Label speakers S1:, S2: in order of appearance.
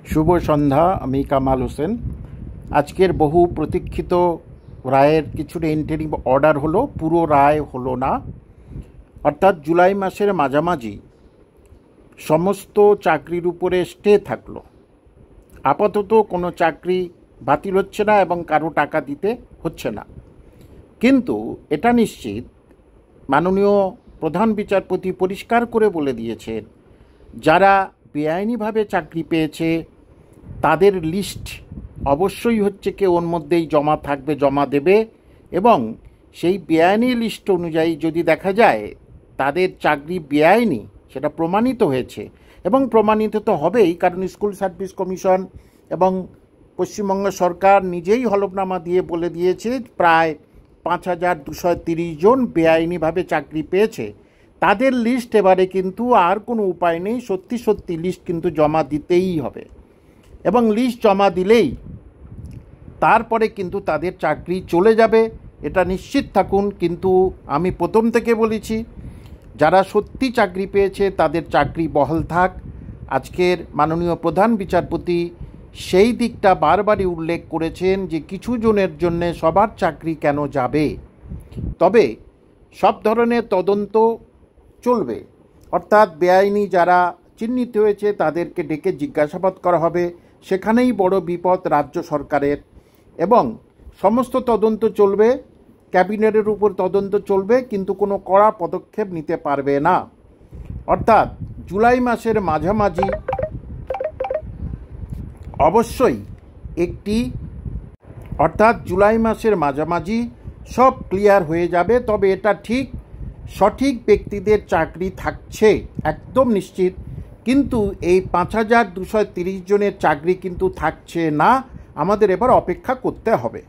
S1: শুভ সন্ধ্যা। আমি কামাল হোসেন। আজকের বহু প্রতীক্ষিত রায়ের কিছুটা ইন্টারিম অর্ডার হলো, পুরো রায় হলো না। অর্থাৎ জুলাই মাসের মাঝামাঝি সমস্ত চাকরির উপরে স্টে থাকলো। আপাতত কোনো চাকরি বাতিল হচ্ছে না এবং কারো টাকা দিতে হচ্ছে না। কিন্তু এটা নিশ্চিত, মাননীয় প্রধান বিচারপতি পরিষ্কার করে বলে দিয়েছেন, যারা বেআইনিভাবে চাকরি পেয়েছে তাদের লিস্ট অবশ্যই হচ্ছে কি ওর মধ্যেই জমা থাকবে, জমা দেবে। এবং সেই বেআইনি লিস্ট অনুযায়ী যদি দেখা যায় তাদের চাকরি বেআইনি, সেটা প্রমাণিত হয়েছে, এবং প্রমাণিত তো হবেই, কারণ স্কুল সার্ভিস কমিশন এবং পশ্চিমবঙ্গ সরকার নিজেই হলফনামা দিয়ে বলে দিয়েছে প্রায় 5,230 জন বেআইনিভাবে চাকরি পেয়েছে। তাদের লিস্ট এবারে কিন্তু আর কোনো উপায় নেই, সত্যি লিস্ট কিন্তু জমা দিতেই হবে। এবং লিস্ট জমা দিলেই তারপরে কিন্তু তাদের চাকরি চলে যাবে, এটা নিশ্চিত থাকুন। কিন্তু আমি প্রথম থেকে বলেছি, যারা সত্যি চাকরি পেয়েছে তাদের চাকরি বহাল থাক। আজকের মাননীয় প্রধান বিচারপতি সেই দিকটা বারবারই উল্লেখ করেছেন যে কিছু জনের জন্যে সবার চাকরি কেন যাবে। তবে সব ধরনের তদন্ত চলবে, অর্থাৎ বেআইনি যারা চিহ্নিত হয়েছে তাদেরকে ডেকে জিজ্ঞাসাবাদ করা হবে। সেখানেই বড় বিপদ রাজ্য সরকারের। এবং সমস্ত তদন্ত চলবে, ক্যাবিনেটের উপর তদন্ত চলবে, কিন্তু কোনো কড়া পদক্ষেপ নিতে পারবে না। অর্থাৎ জুলাই মাসের মাঝামাঝি অবশ্যই জুলাই মাসের মাঝামাঝি সব ক্লিয়ার হয়ে যাবে। তবে এটা ঠিক, সঠিক ব্যক্তিদের চাকরি থাকছে একদম নিশ্চিত। কিন্তু এই 5,230 জনের চাকরি কিন্তু থাকছে না। আমাদের এবার অপেক্ষা করতে হবে।